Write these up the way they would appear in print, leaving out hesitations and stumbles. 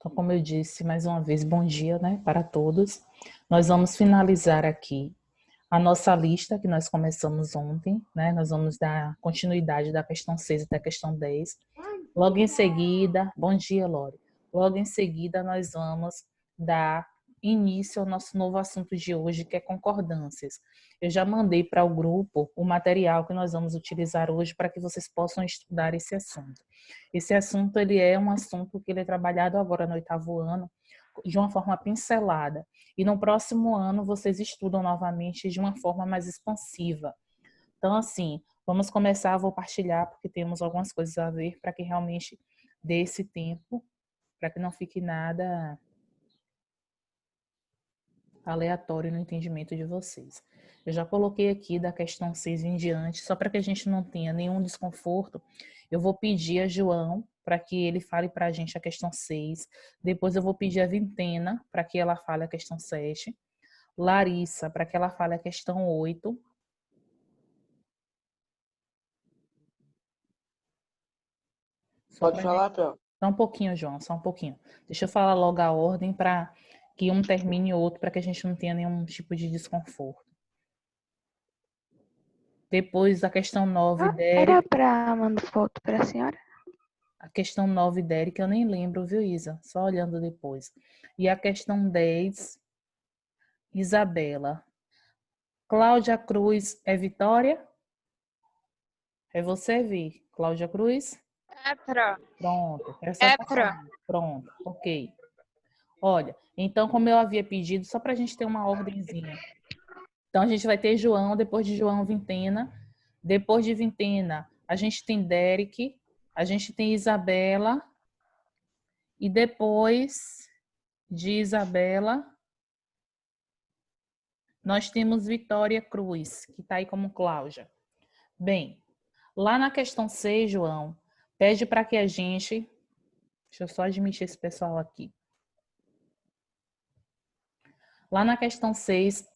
Então, como eu disse, mais uma vez, bom dia, né, para todos. Nós vamos finalizar aqui a nossa lista que nós começamos ontem, né? Nós vamos dar continuidade da questão 6 até a questão 10. Logo em seguida, bom dia, Lore. Logo em seguida, nós vamos dar início ao nosso novo assunto de hoje, que é concordâncias. Eu já mandei para o grupo o material que nós vamos utilizar hoje para que vocês possam estudar esse assunto. Esse assunto, ele é um assunto que ele é trabalhado agora no 8º ano, de uma forma pincelada. E no próximo ano, vocês estudam novamente de uma forma mais expansiva. Então, assim, vamos começar, vou partilhar, porque temos algumas coisas a ver para que realmente dê esse tempo, para que não fique nada aleatório no entendimento de vocês. Eu já coloquei aqui da questão 6 em diante, só para que a gente não tenha nenhum desconforto, eu vou pedir a João para que ele fale para a gente a questão 6, depois eu vou pedir a Vintena para que ela fale a questão 7, Larissa para que ela fale a questão 8. Pode falar, Pel? Só um pouquinho, João, só um pouquinho. Deixa eu falar logo a ordem para que um termine o outro, para que a gente não tenha nenhum tipo de desconforto. Depois a questão 9, Era Derek. para mandar foto para a senhora? A questão 9, Derek, eu nem lembro, viu, Isa? Só olhando depois. E a questão 10, Isabela. Cláudia Cruz é Vitória? É você, Vi? Cláudia Cruz? É pra. Pronto. É pra. Pronto, ok. Olha, então, como eu havia pedido, só para a gente ter uma ordenzinha. Então, a gente vai ter João, depois de João, Vintena. Depois de Vintena, a gente tem Derek, a gente tem Isabela. E depois de Isabela, nós temos Vitória Cruz, que está aí como Cláudia. Bem, lá na questão 6, João, pede para que a gente... Deixa eu só admitir esse pessoal aqui. Lá na questão 6,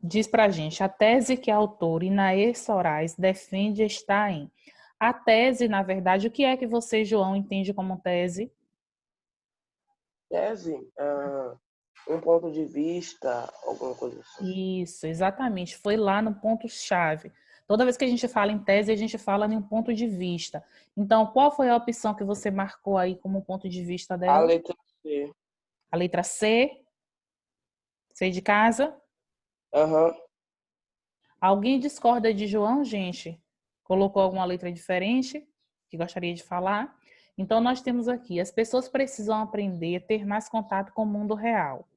diz para a gente, a tese que a autora Inaê Soares defende está em... A tese, na verdade, o que é que você, João, entende como tese? Tese? Um ponto de vista, alguma coisa assim. Isso, exatamente. Foi lá no ponto-chave. Toda vez que a gente fala em tese, a gente fala em um ponto de vista. Então, qual foi a opção que você marcou aí como ponto de vista A dela? letra C. A letra C? C de casa? Aham. Alguém discorda de João, gente? Colocou alguma letra diferente que gostaria de falar? Então, nós temos aqui, as pessoas precisam aprender a ter mais contato com o mundo real.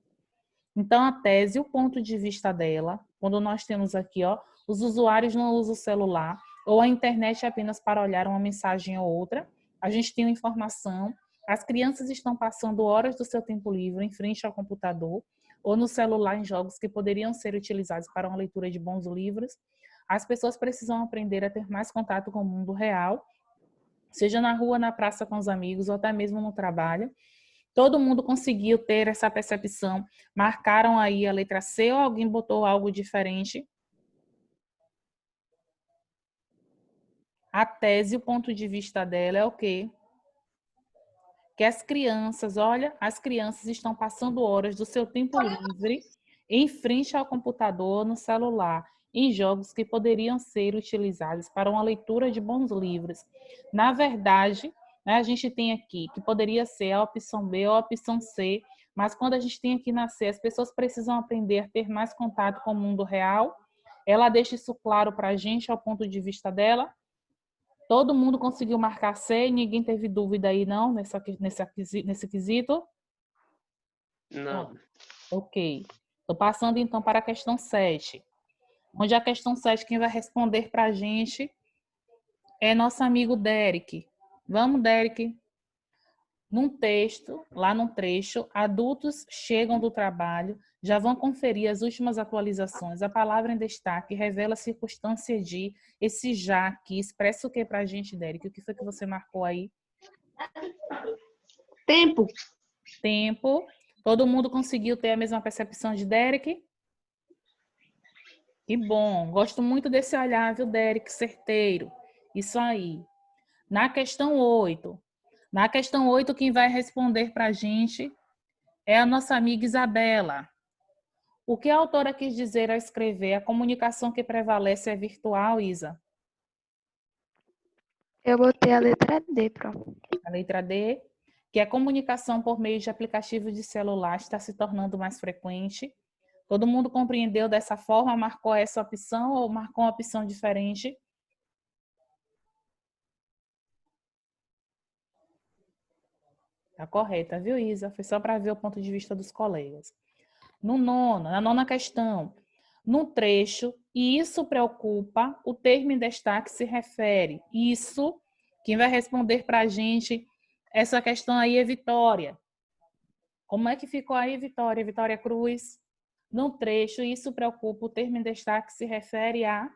Então, a tese, o ponto de vista dela, quando nós temos aqui, ó, os usuários não usam o celular ou a internet apenas para olhar uma mensagem ou outra, a gente tem uma informação, as crianças estão passando horas do seu tempo livre em frente ao computador ou no celular em jogos que poderiam ser utilizados para uma leitura de bons livros. As pessoas precisam aprender a ter mais contato com o mundo real, seja na rua, na praça com os amigos ou até mesmo no trabalho. Todo mundo conseguiu ter essa percepção. Marcaram aí a letra C ou alguém botou algo diferente? A tese, o ponto de vista dela é o quê? Que as crianças, olha, as crianças estão passando horas do seu tempo livre em frente ao computador, no celular, em jogos que poderiam ser utilizados para uma leitura de bons livros. Na verdade, né, a gente tem aqui que poderia ser a opção B ou a opção C, mas quando a gente tem aqui na C, as pessoas precisam aprender a ter mais contato com o mundo real. Ela deixa isso claro para a gente, ao ponto de vista dela. Todo mundo conseguiu marcar C, ninguém teve dúvida aí, não, nesse quesito? Não. Ok. Estou passando, então, para a questão 7. Onde a questão 7, quem vai responder para a gente é nosso amigo Derek. Vamos, Derek. Num texto, lá num trecho, adultos chegam do trabalho, já vão conferir as últimas atualizações. A palavra em destaque revela a circunstância de esse já que expressa o que para a gente, Derek? O que foi que você marcou aí? Tempo. Tempo. Todo mundo conseguiu ter a mesma percepção de Derek? Que bom. Gosto muito desse olhar, viu, Derek? Certeiro. Isso aí. Na questão 8, Na questão 8, quem vai responder para a gente é a nossa amiga Isabela. O que a autora quis dizer ao escrever a comunicação que prevalece é virtual, Isa? Eu botei a letra D, pronto. A letra D, que a comunicação por meio de aplicativos de celular está se tornando mais frequente. Todo mundo compreendeu dessa forma, marcou essa opção ou marcou uma opção diferente? Tá correta, viu, Isa? Foi só para ver o ponto de vista dos colegas. Na nona questão, no trecho, e isso preocupa, o termo em destaque se refere. Isso, quem vai responder para a gente essa questão aí é Vitória. Como é que ficou aí, Vitória? Vitória Cruz. No trecho, isso preocupa, o termo em destaque se refere a...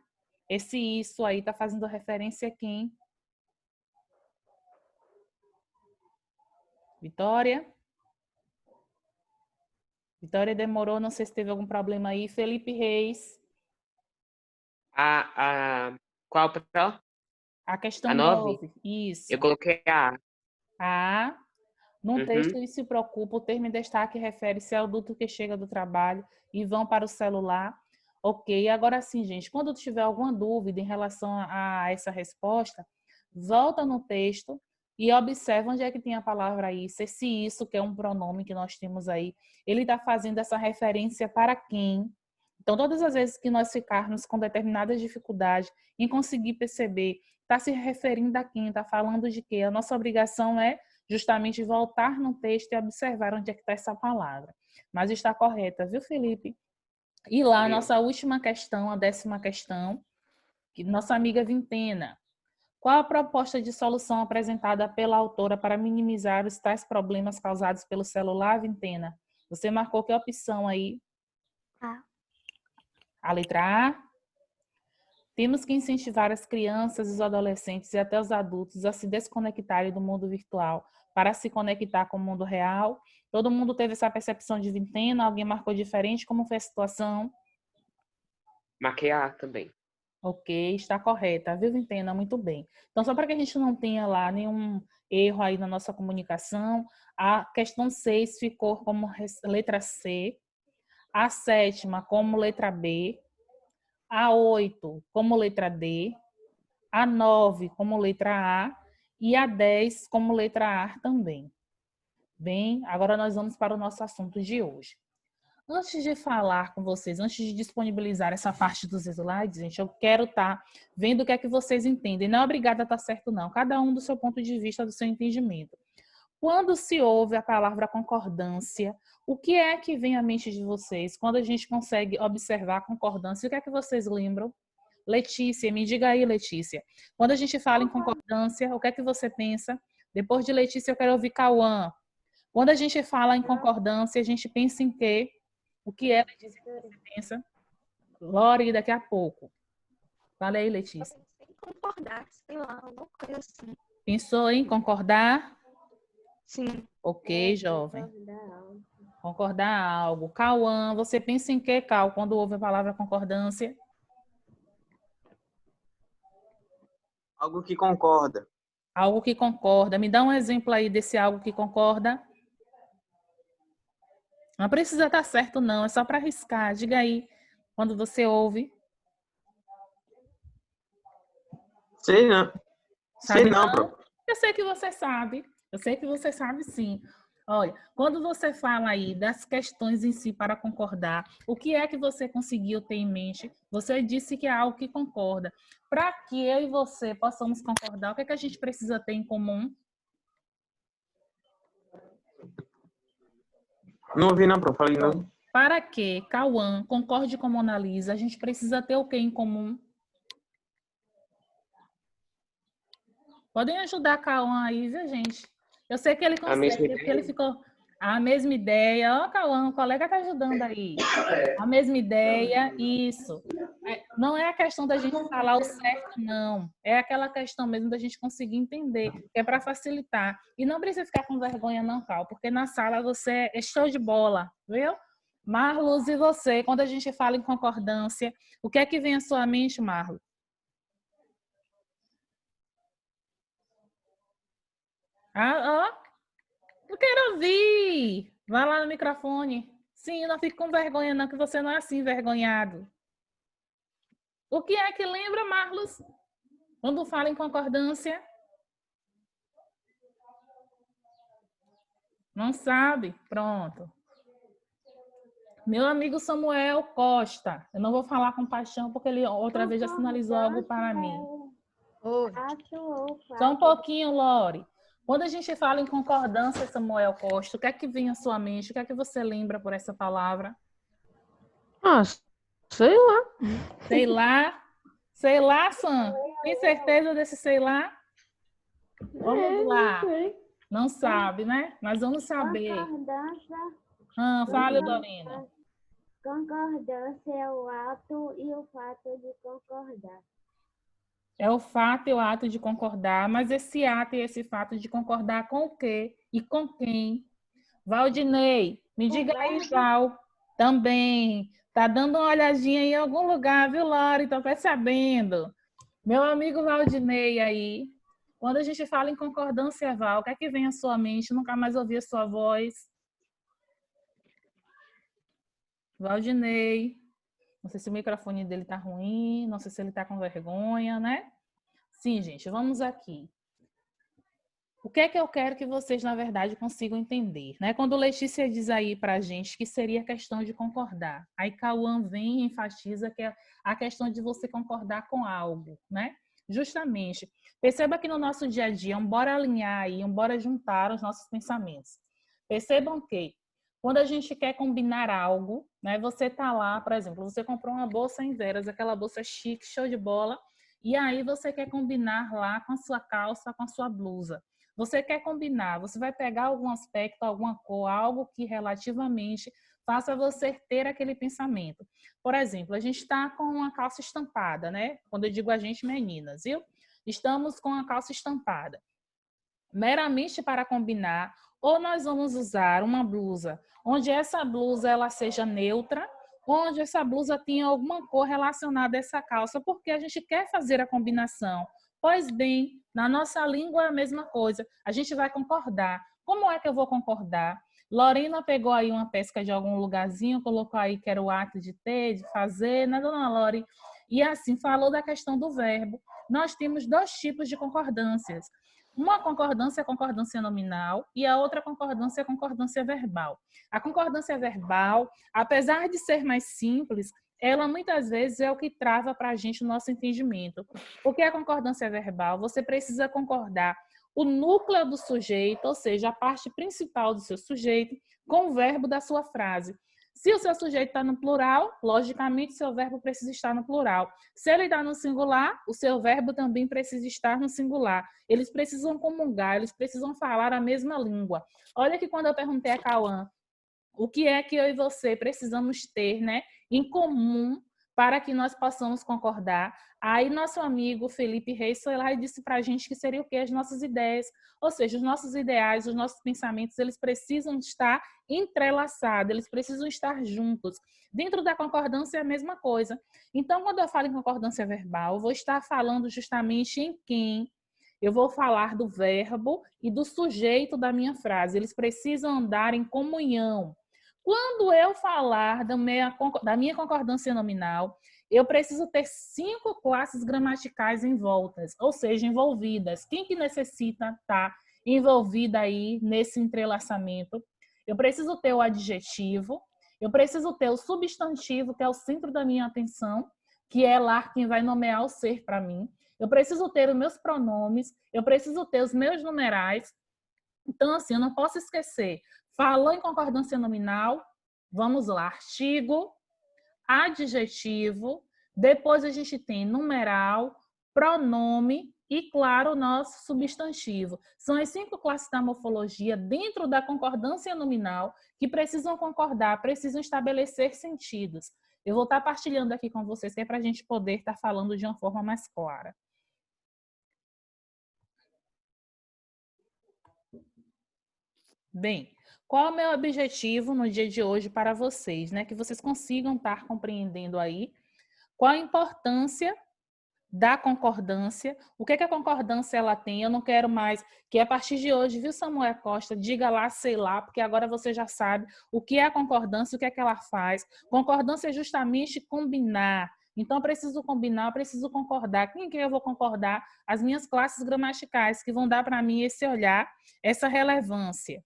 Esse isso aí está fazendo referência a quem? Vitória? Vitória demorou, não sei se teve algum problema aí. Felipe Reis. Qual papel? A questão A 9? 9. Isso. Eu coloquei a A. Num texto, Uhum. isso se preocupa, o termo em destaque refere-se ao adulto que chega do trabalho e vão para o celular. Ok, agora sim, gente, quando tiver alguma dúvida em relação a essa resposta, volta no texto e observa onde é que tem a palavra isso, esse isso, que é um pronome que nós temos aí, ele está fazendo essa referência para quem? Então, todas as vezes que nós ficarmos com determinadas dificuldades em conseguir perceber, está se referindo a quem, está falando de quê? A nossa obrigação é justamente voltar no texto e observar onde é que está essa palavra. Mas está correta, viu, Felipe? E lá, nossa última questão, a 10ª questão, que nossa amiga Vintena. Qual a proposta de solução apresentada pela autora para minimizar os tais problemas causados pelo celular, Vintena? Você marcou que opção aí? A letra A. Temos que incentivar as crianças, os adolescentes e até os adultos a se desconectarem do mundo virtual para se conectar com o mundo real. Todo mundo teve essa percepção de Vintena? Alguém marcou diferente? Como foi a situação? Marquei a também. Ok, está correta, viu, Vintena? Muito bem. Então, só para que a gente não tenha lá nenhum erro aí na nossa comunicação, a questão 6 ficou como letra C, a 7ª como letra B, a 8 como letra D, a 9 como letra A e a 10 como letra A também. Bem, agora nós vamos para o nosso assunto de hoje. Antes de falar com vocês, antes de disponibilizar essa parte dos slides, gente, eu quero estar vendo o que é que vocês entendem. Não é obrigada a estar certo, não. Cada um do seu ponto de vista, do seu entendimento. Quando se ouve a palavra concordância, o que é que vem à mente de vocês? Quando a gente consegue observar a concordância, o que é que vocês lembram? Letícia, me diga aí, Letícia. Quando a gente fala em concordância, o que é que você pensa? Depois de Letícia, eu quero ouvir Cauã. Quando a gente fala em concordância, a gente pensa em quê? O que é, Letícia, que você pensa? Lore, daqui a pouco. Fala aí, Letícia. Sem concordar, sei lá, alguma coisa assim. Pensou em concordar? Sim. Ok, jovem. Concordar algo. Cauã, você pensa em quê, Cal, quando ouve a palavra concordância? Algo que concorda. Algo que concorda. Me dá um exemplo aí desse algo que concorda. Não precisa estar certo, não. É só para arriscar. Diga aí, quando você ouve. Sei não. Sabe Sei não, não? bro. Eu sei que você sabe. Eu sei que você sabe, sim. Olha, quando você fala aí das questões em si para concordar, o que é que você conseguiu ter em mente? Você disse que é algo que concorda. Para que eu e você possamos concordar, o que é que a gente precisa ter em comum? Não ouvi não, bro. Falei não. Para que Cauã concorde com Mona Lisa, a gente precisa ter o que em comum? Podem ajudar Cauã aí, viu, gente? Eu sei que ele A mesma consegue, porque ele ficou... A mesma ideia. Ó, Cauã, o colega tá ajudando aí. A mesma ideia, isso. Não é a questão da gente falar o certo, não. É aquela questão mesmo da gente conseguir entender, que é para facilitar. E não precisa ficar com vergonha, não, Cal, porque na sala você é show de bola, viu? Marlos, e você? Quando a gente fala em concordância, o que é que vem à sua mente, Marlos? Ah, ó, não quero ouvir. Vai lá no microfone. Sim, não fique com vergonha, não, que você não é assim envergonhado. O que é que lembra, Marlos, quando fala em concordância? Não sabe? Pronto. Meu amigo Samuel Costa. Eu não vou falar com paixão, porque ele outra vez já sinalizou algo para mim. Oi. Só um pouquinho, Lore. Quando a gente fala em concordância, Samuel Costa, o que é que vem à sua mente? O que é que você lembra por essa palavra? Ah, sei lá. Sei lá. Sei lá, Sam. Tem certeza desse sei lá? Vamos lá. Não sabe, né? Nós vamos saber. Concordância, Fale, Dorina. concordância é o ato e o fato de concordar. É o fato e o ato de concordar, mas esse ato e esse fato de concordar com o quê e com quem? Valdinei, me diga aí, Val. Também. Tá dando uma olhadinha em algum lugar, viu, Lore? Tô percebendo. Meu amigo Valdinei aí. Quando a gente fala em concordância, Val, o que é que vem à sua mente? Nunca mais ouvi a sua voz. Valdinei. Não sei se o microfone dele tá ruim, não sei se ele tá com vergonha, né? Sim, gente, vamos aqui. O que é que eu quero que vocês, na verdade, consigam entender, né? Quando Letícia diz aí pra gente que seria questão de concordar, aí Cauã vem e enfatiza que é a questão de você concordar com algo, né? Justamente. Perceba que no nosso dia a dia, bora alinhar aí, bora juntar os nossos pensamentos. Percebam que quando a gente quer combinar algo, né? Você tá lá, por exemplo, você comprou uma bolsa em Veras, aquela bolsa chique, show de bola, e aí você quer combinar lá com a sua calça, com a sua blusa. Você quer combinar, você vai pegar algum aspecto, alguma cor, algo que relativamente faça você ter aquele pensamento. Por exemplo, a gente está com uma calça estampada, né? Quando eu digo a gente, meninas, viu? Estamos com a calça estampada. Meramente para combinar, ou nós vamos usar uma blusa onde essa blusa ela seja neutra, onde essa blusa tenha alguma cor relacionada a essa calça, porque a gente quer fazer a combinação. Pois bem, na nossa língua é a mesma coisa. A gente vai concordar. Como é que eu vou concordar? Lorena pegou aí uma pesca de algum lugarzinho, colocou aí que era o ato de ter, de fazer, né, dona Lore? E assim, falou da questão do verbo. Nós temos dois tipos de concordâncias. Uma concordância é concordância nominal e a outra concordância é concordância verbal. A concordância verbal, apesar de ser mais simples, ela muitas vezes é o que trava para a gente o nosso entendimento. O que é a concordância verbal? Você precisa concordar o núcleo do sujeito, ou seja, a parte principal do seu sujeito, com o verbo da sua frase. Se o seu sujeito está no plural, logicamente, seu verbo precisa estar no plural. Se ele está no singular, o seu verbo também precisa estar no singular. Eles precisam comungar, eles precisam falar a mesma língua. Olha que quando eu perguntei a Cauã, o que é que eu e você precisamos ter, né, em comum para que nós possamos concordar? Aí nosso amigo Felipe Reis foi lá e disse para a gente que seria o quê? As nossas ideias. Ou seja, os nossos ideais, os nossos pensamentos, eles precisam estar entrelaçados, eles precisam estar juntos. Dentro da concordância é a mesma coisa. Então, quando eu falo em concordância verbal, eu vou estar falando justamente em quem. Eu vou falar do verbo e do sujeito da minha frase. Eles precisam andar em comunhão. Quando eu falar da minha concordância nominal, eu preciso ter 5 classes gramaticais envoltas, ou seja, envolvidas. Quem que necessita estar envolvida aí nesse entrelaçamento? Eu preciso ter o adjetivo, eu preciso ter o substantivo, que é o centro da minha atenção, que é lá quem vai nomear o ser para mim. Eu preciso ter os meus pronomes, eu preciso ter os meus numerais. Então, assim, eu não posso esquecer. Falou em concordância nominal, vamos lá, artigo, adjetivo, depois a gente tem numeral, pronome e, claro, o nosso substantivo. São as 5 classes da morfologia dentro da concordância nominal que precisam concordar, precisam estabelecer sentidos. Eu vou estar partilhando aqui com vocês, que é para a gente poder estar falando de uma forma mais clara. Bem, qual é o meu objetivo no dia de hoje para vocês, né? Que vocês consigam estar compreendendo aí qual a importância da concordância. O que é que a concordância ela tem? Eu não quero mais que a partir de hoje, viu, Samuel Costa, diga lá, sei lá, porque agora você já sabe o que é a concordância, o que é que ela faz. Concordância é justamente combinar. Então, eu preciso combinar, eu preciso concordar. Com quem eu vou concordar? As minhas classes gramaticais, que vão dar para mim esse olhar, essa relevância.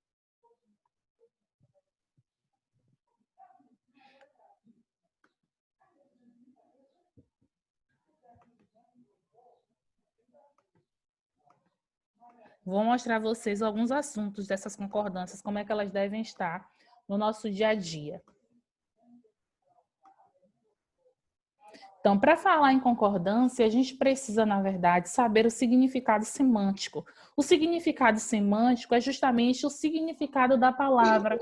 Vou mostrar a vocês alguns assuntos dessas concordâncias, como é que elas devem estar no nosso dia a dia. Então, para falar em concordância, a gente precisa, na verdade, saber o significado semântico. O significado semântico é justamente o significado da palavra.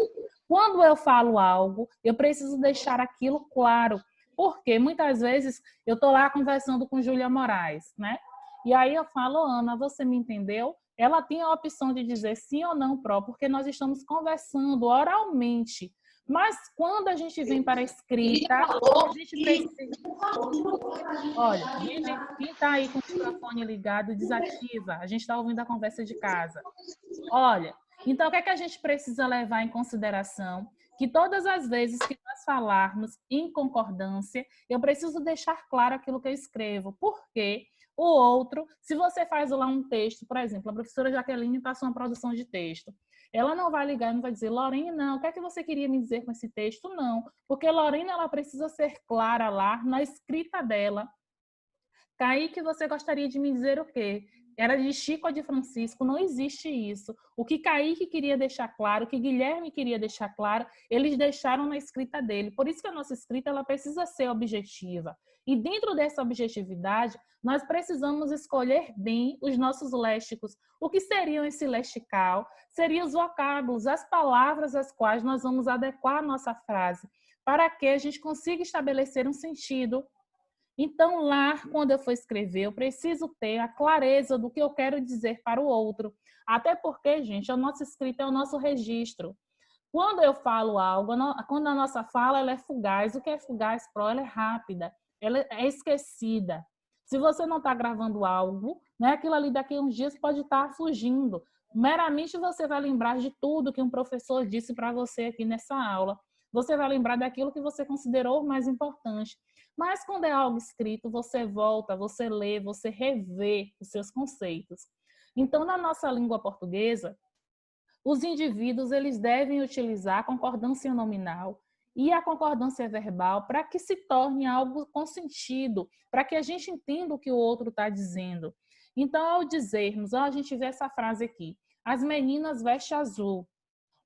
Quando eu falo algo, eu preciso deixar aquilo claro. Porque muitas vezes eu estou lá conversando com Júlia Moraes, né? E aí eu falo, Ana, você me entendeu? Ela tem a opção de dizer sim ou não, porque nós estamos conversando oralmente. Mas quando a gente vem para a escrita, a gente precisa... Olha, quem está aí com o microfone ligado, desativa. A gente está ouvindo a conversa de casa. Olha, então o que é que a gente precisa levar em consideração? Que todas as vezes que nós falarmos em concordância, eu preciso deixar claro aquilo que eu escrevo. Por quê? O outro, se você faz lá um texto, por exemplo, a professora Jaqueline passou uma produção de texto. Ela não vai ligar e não vai dizer, Lorena, o que é que você queria me dizer com esse texto? Não, porque Lorena ela precisa ser clara lá na escrita dela. Kaique, você gostaria de me dizer o quê? Era de Chico ou de Francisco? Não existe isso. O que Kaique queria deixar claro, o que Guilherme queria deixar claro, eles deixaram na escrita dele. Por isso que a nossa escrita ela precisa ser objetiva. E dentro dessa objetividade, nós precisamos escolher bem os nossos léxicos. O que seriam esse lexical? Seriam os vocábulos, as palavras às quais nós vamos adequar a nossa frase, para que a gente consiga estabelecer um sentido. Então, lá, quando eu for escrever, eu preciso ter a clareza do que eu quero dizer para o outro. Até porque, gente, a nossa escrita é o nosso registro. Quando eu falo algo, quando a nossa fala ela é fugaz, o que é fugaz, ela é rápida, ela é esquecida. Se você não está gravando algo, né, aquilo ali daqui a uns dias pode estar fugindo. Meramente você vai lembrar de tudo que um professor disse para você aqui nessa aula. Você vai lembrar daquilo que você considerou mais importante. Mas quando é algo escrito, você volta, você lê, você revê os seus conceitos. Então, na nossa língua portuguesa, os indivíduos eles devem utilizar a concordância nominal e a concordância verbal para que se torne algo com sentido, para que a gente entenda o que o outro está dizendo. Então, ao dizermos, a gente vê essa frase aqui, as meninas vestem azul.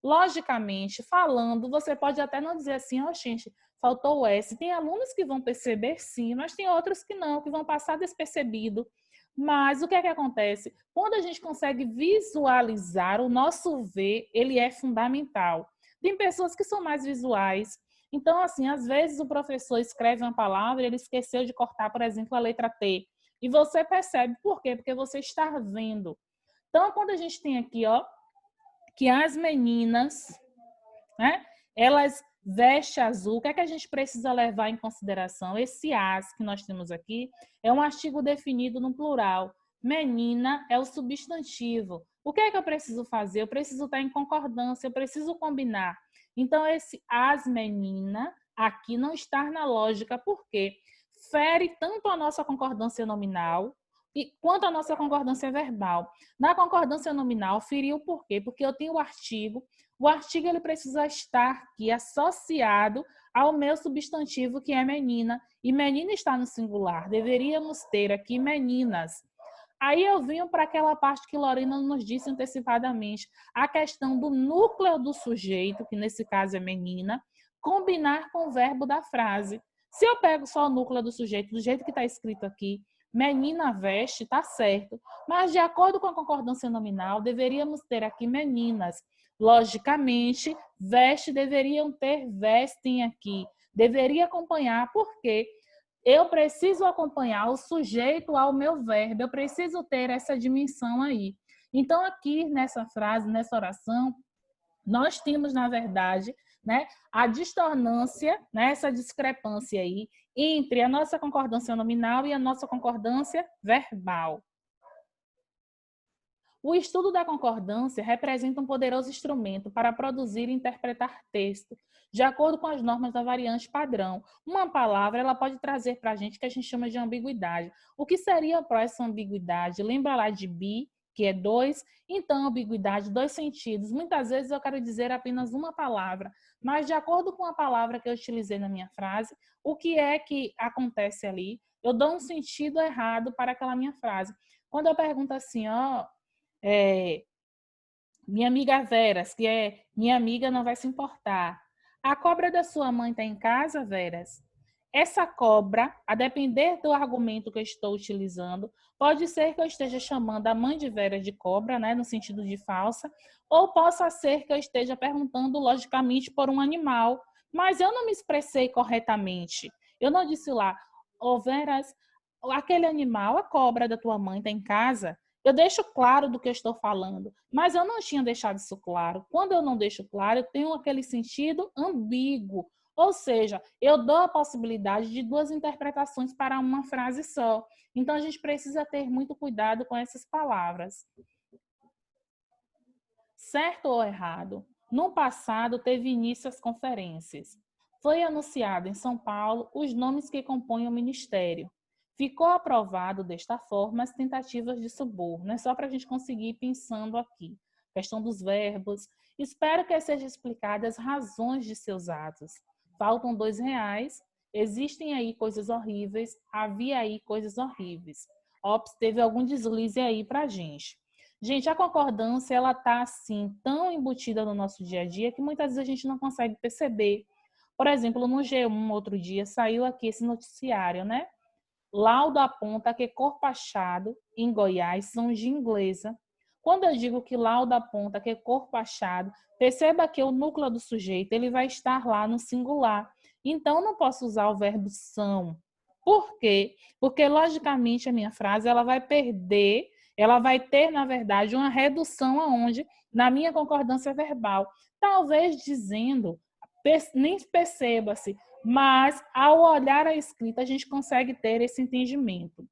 Logicamente, falando, você pode até não dizer assim, gente, faltou o S. Tem alunos que vão perceber sim, mas tem outros que não, que vão passar despercebido. Mas o que é que acontece? Quando a gente consegue visualizar, o nosso ver, ele é fundamental. Tem pessoas que são mais visuais. Então, assim, às vezes o professor escreve uma palavra e ele esqueceu de cortar, por exemplo, a letra T. E você percebe. Por quê? Porque você está vendo. Então, quando a gente tem aqui, que as meninas, né, elas vestem azul, o que é que a gente precisa levar em consideração? Esse as que nós temos aqui é um artigo definido no plural. Menina é o substantivo. O que é que eu preciso fazer? Eu preciso estar em concordância, eu preciso combinar. Então, esse as menina aqui não está na lógica, porque fere tanto a nossa concordância nominal quanto a nossa concordância verbal. Na concordância nominal, feriu por quê? Porque eu tenho o artigo ele precisa estar aqui associado ao meu substantivo, que é menina, e menina está no singular. Deveríamos ter aqui meninas. Aí eu venho para aquela parte que Lorena nos disse antecipadamente, a questão do núcleo do sujeito, que nesse caso é menina, combinar com o verbo da frase. Se eu pego só o núcleo do sujeito, do jeito que está escrito aqui, menina veste, está certo. Mas, de acordo com a concordância nominal, deveríamos ter aqui meninas. Logicamente, veste deveriam ter vestem aqui. Deveria acompanhar, porque eu preciso acompanhar o sujeito ao meu verbo. Eu preciso ter essa dimensão aí. Então, aqui nessa frase, nessa oração, nós temos, na verdade, né, a distornância, né, essa discrepância aí entre a nossa concordância nominal e a nossa concordância verbal. O estudo da concordância representa um poderoso instrumento para produzir e interpretar texto, de acordo com as normas da variante padrão. Uma palavra ela pode trazer para a gente o que a gente chama de ambiguidade. O que seria para essa ambiguidade? Lembra lá de bi, que é dois? Então, ambiguidade, dois sentidos. Muitas vezes eu quero dizer apenas uma palavra, mas de acordo com a palavra que eu utilizei na minha frase, o que é que acontece ali? Eu dou um sentido errado para aquela minha frase. Quando eu pergunto assim, minha amiga Veras, que é minha amiga, não vai se importar. A cobra da sua mãe está em casa, Veras? Essa cobra, a depender do argumento que eu estou utilizando, pode ser que eu esteja chamando a mãe de Veras de cobra, né, no sentido de falsa, ou possa ser que eu esteja perguntando logicamente por um animal, mas eu não me expressei corretamente. Eu não disse lá, Veras, aquele animal, a cobra da tua mãe está em casa? Eu deixo claro do que eu estou falando, mas eu não tinha deixado isso claro. Quando eu não deixo claro, eu tenho aquele sentido ambíguo. Ou seja, eu dou a possibilidade de duas interpretações para uma frase só. Então, a gente precisa ter muito cuidado com essas palavras. Certo ou errado? No passado, teve início as conferências. Foi anunciado em São Paulo os nomes que compõem o ministério. Ficou aprovado desta forma as tentativas de suborno. É só para a gente conseguir ir pensando aqui. Questão dos verbos. Espero que sejam explicadas as razões de seus atos. Faltam R$2. Existem aí coisas horríveis. Havia aí coisas horríveis. Ops, teve algum deslize aí para a gente. Gente, a concordância, ela está assim, tão embutida no nosso dia a dia que muitas vezes a gente não consegue perceber. Por exemplo, no G1, outro dia, saiu aqui esse noticiário, né? Laudo aponta que corpachado em Goiás são de inglesa. Quando eu digo que laudo aponta que corpachado, perceba que o núcleo do sujeito ele vai estar lá no singular. Então, não posso usar o verbo são. Por quê? Porque, logicamente, a minha frase ela vai perder, ela vai ter, na verdade, uma redução aonde? Na minha concordância verbal. Talvez dizendo, nem perceba-se, mas, ao olhar a escrita, a gente consegue ter esse entendimento.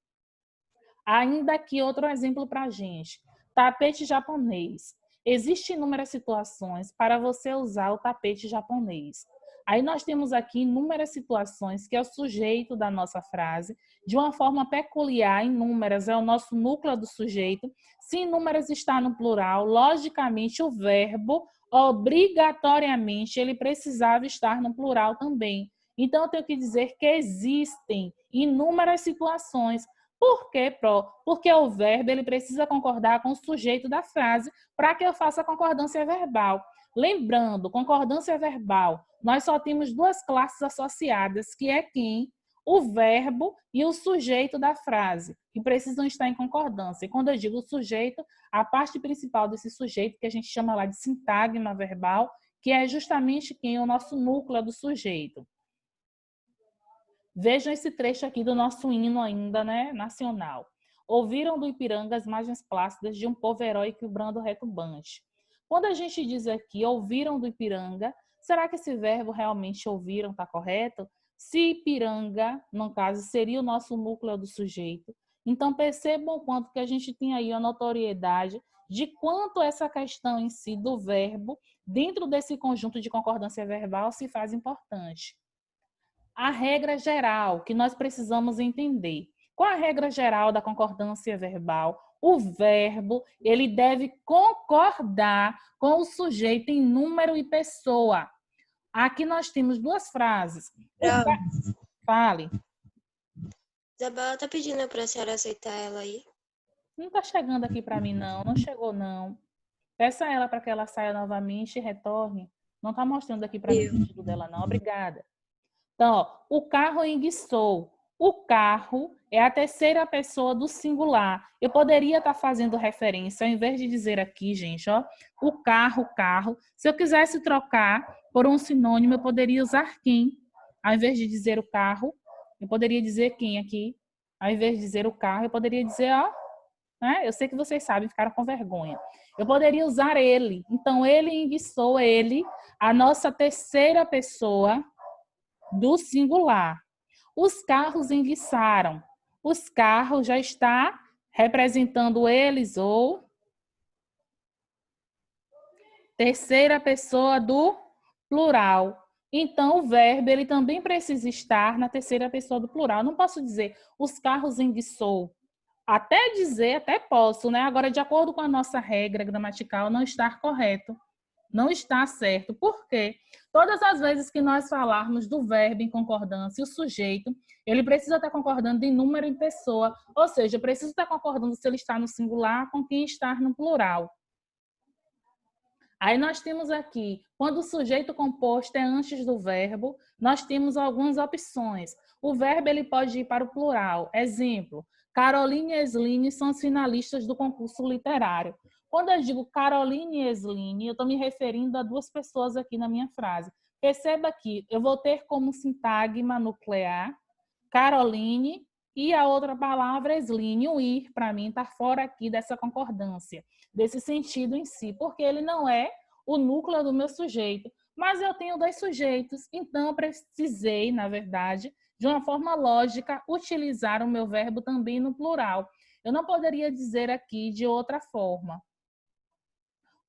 Ainda aqui, outro exemplo para a gente. Tapete japonês. Existem inúmeras situações para você usar o tapete japonês. Aí nós temos aqui inúmeras situações que é o sujeito da nossa frase, de uma forma peculiar, inúmeras, é o nosso núcleo do sujeito. Se inúmeras está no plural, logicamente o verbo, obrigatoriamente, ele precisava estar no plural também. Então, eu tenho que dizer que existem inúmeras situações. Por quê, Pro? Porque o verbo ele precisa concordar com o sujeito da frase para que eu faça a concordância verbal. Lembrando, concordância verbal, nós só temos duas classes associadas, que é quem? O verbo e o sujeito da frase, que precisam estar em concordância. E quando eu digo sujeito, a parte principal desse sujeito, que a gente chama lá de sintagma verbal, que é justamente quem? O nosso núcleo do sujeito. Vejam esse trecho aqui do nosso hino ainda, né, nacional. Ouviram do Ipiranga as margens plácidas de um povo heróico e brando retumbante. Quando a gente diz aqui, ouviram do Ipiranga, será que esse verbo realmente ouviram está correto? Se Ipiranga, no caso, seria o nosso núcleo do sujeito. Então, percebam o quanto que a gente tem aí a notoriedade de quanto essa questão em si do verbo, dentro desse conjunto de concordância verbal, se faz importante. A regra geral que nós precisamos entender. Qual a regra geral da concordância verbal? O verbo, ele deve concordar com o sujeito em número e pessoa. Aqui nós temos duas frases. Fale. Isabela está pedindo para a senhora aceitar ela aí. Não está chegando aqui para mim, não. Não chegou, não. Peça a ela para que ela saia novamente e retorne. Não está mostrando aqui para mim o sentido dela, não. Obrigada. Então, ó, o carro enguiçou. O carro é a terceira pessoa do singular. Eu poderia estar fazendo referência, ao invés de dizer aqui, gente, ó, o carro, carro. Se eu quisesse trocar por um sinônimo, eu poderia usar quem. Ao invés de dizer o carro, eu poderia dizer quem aqui. Ao invés de dizer o carro, eu poderia dizer, ó, né? Eu sei que vocês sabem, ficaram com vergonha. Eu poderia usar ele. Então, ele enguiçou, ele, a nossa terceira pessoa do singular. Os carros enguiçaram. Os carros já está representando eles ou terceira pessoa do plural. Então, o verbo ele também precisa estar na terceira pessoa do plural. Eu não posso dizer os carros enguiçou. Até dizer, até posso, né? Agora, de acordo com a nossa regra gramatical, não está correto. Não está certo. Por quê? Todas as vezes que nós falarmos do verbo em concordância, o sujeito, ele precisa estar concordando em número e em pessoa. Ou seja, precisa estar concordando se ele está no singular com quem está no plural. Aí nós temos aqui, quando o sujeito composto é antes do verbo, nós temos algumas opções. O verbo ele pode ir para o plural. Exemplo, Caroline e Esline são os finalistas do concurso literário. Quando eu digo Caroline e Esline, eu estou me referindo a duas pessoas aqui na minha frase. Perceba que eu vou ter como sintagma nuclear Caroline e a outra palavra Esline. O ir, para mim, está fora aqui dessa concordância, desse sentido em si, porque ele não é o núcleo do meu sujeito. Mas eu tenho dois sujeitos, então eu precisei, na verdade, de uma forma lógica, utilizar o meu verbo também no plural. Eu não poderia dizer aqui de outra forma.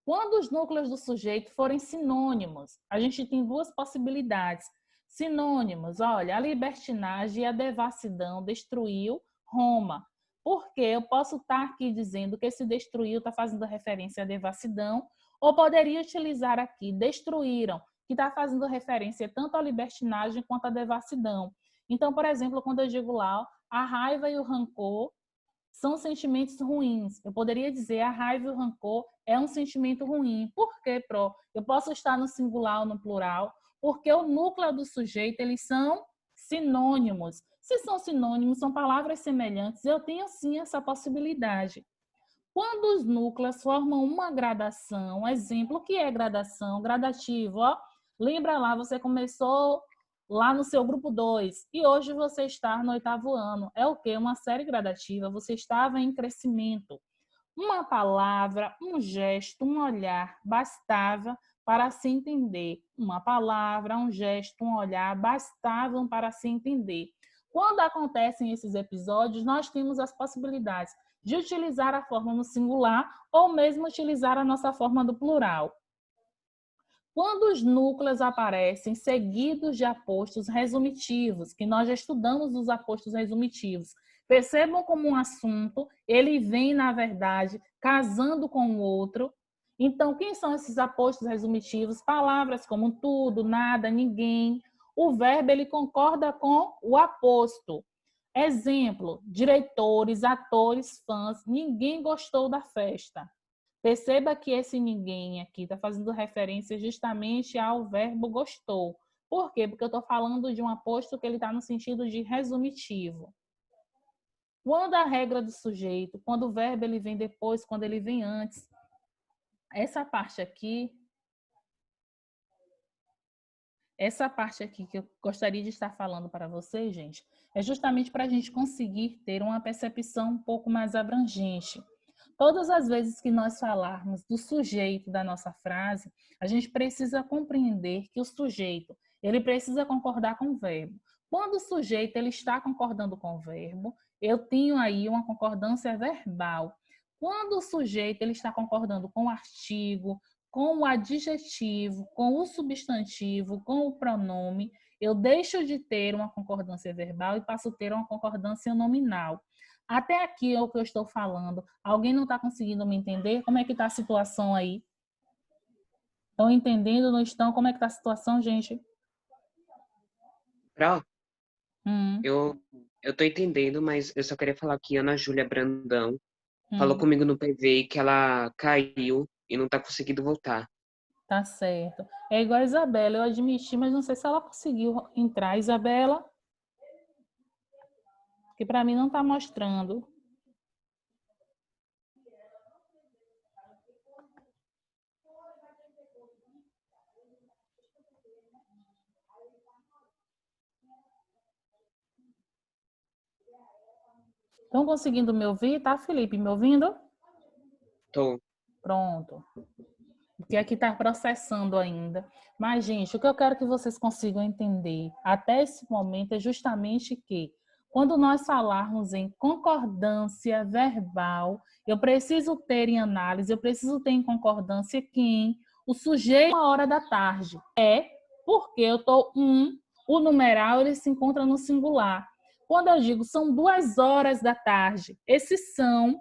Quando os núcleos do sujeito forem sinônimos, a gente tem duas possibilidades. Sinônimos, olha, a libertinagem e a devassidão destruiu Roma. Porque eu posso estar aqui dizendo que esse destruiu está fazendo referência à devassidão, ou poderia utilizar aqui destruíram, que está fazendo referência tanto à libertinagem quanto à devassidão. Então, por exemplo, quando eu digo lá, a raiva e o rancor são sentimentos ruins. Eu poderia dizer a raiva e o rancor é um sentimento ruim. Por quê, Pro? Eu posso estar no singular ou no plural, porque o núcleo do sujeito, eles são sinônimos. Se são sinônimos, são palavras semelhantes, eu tenho sim essa possibilidade. Quando os núcleos formam uma gradação, exemplo, o que é gradação? Gradativo, ó. Lembra lá, você começou lá no seu grupo 2 e hoje você está no 8º ano. É o quê? Uma série gradativa, você estava em crescimento. Uma palavra, um gesto, um olhar bastava para se entender. Uma palavra, um gesto, um olhar bastavam para se entender. Quando acontecem esses episódios, nós temos as possibilidades de utilizar a forma no singular ou mesmo utilizar a nossa forma do plural. Quando os núcleos aparecem seguidos de apostos resumitivos, que nós já estudamos os apostos resumitivos, percebam como um assunto, ele vem, na verdade, casando com o outro. Então, quem são esses apostos resumitivos? Palavras como tudo, nada, ninguém. O verbo, ele concorda com o aposto. Exemplo, diretores, atores, fãs, ninguém gostou da festa. Perceba que esse ninguém aqui está fazendo referência justamente ao verbo gostou. Por quê? Porque eu estou falando de um aposto que ele está no sentido de resumitivo. Quando a regra do sujeito, quando o verbo ele vem depois, quando ele vem antes, essa parte aqui que eu gostaria de estar falando para vocês, gente, é justamente para a gente conseguir ter uma percepção um pouco mais abrangente. Todas as vezes que nós falarmos do sujeito da nossa frase, a gente precisa compreender que o sujeito, ele precisa concordar com o verbo. Quando o sujeito ele está concordando com o verbo, eu tenho aí uma concordância verbal. Quando o sujeito ele está concordando com o artigo, com o adjetivo, com o substantivo, com o pronome, eu deixo de ter uma concordância verbal e passo a ter uma concordância nominal. Até aqui é o que eu estou falando. Alguém não está conseguindo me entender? Como é que está a situação aí? Estão entendendo? Não estão? Como é que está a situação, gente? Pro, eu tô entendendo, mas eu só queria falar que Ana Júlia Brandão falou comigo no PV que ela caiu e não tá conseguindo voltar. Tá certo. É igual a Isabela, eu admiti, mas não sei se ela conseguiu entrar. Isabela? Que para mim não está mostrando. Estão conseguindo me ouvir? Tá, Felipe? Me ouvindo? Tô. Pronto. que aqui está processando ainda. Mas, gente, o que eu quero que vocês consigam entender até esse momento é justamente que, quando nós falarmos em concordância verbal, eu preciso ter em análise, eu preciso ter em concordância quem o sujeito uma hora da tarde é porque eu estou o numeral ele se encontra no singular. Quando eu digo são 2 horas da tarde, esses são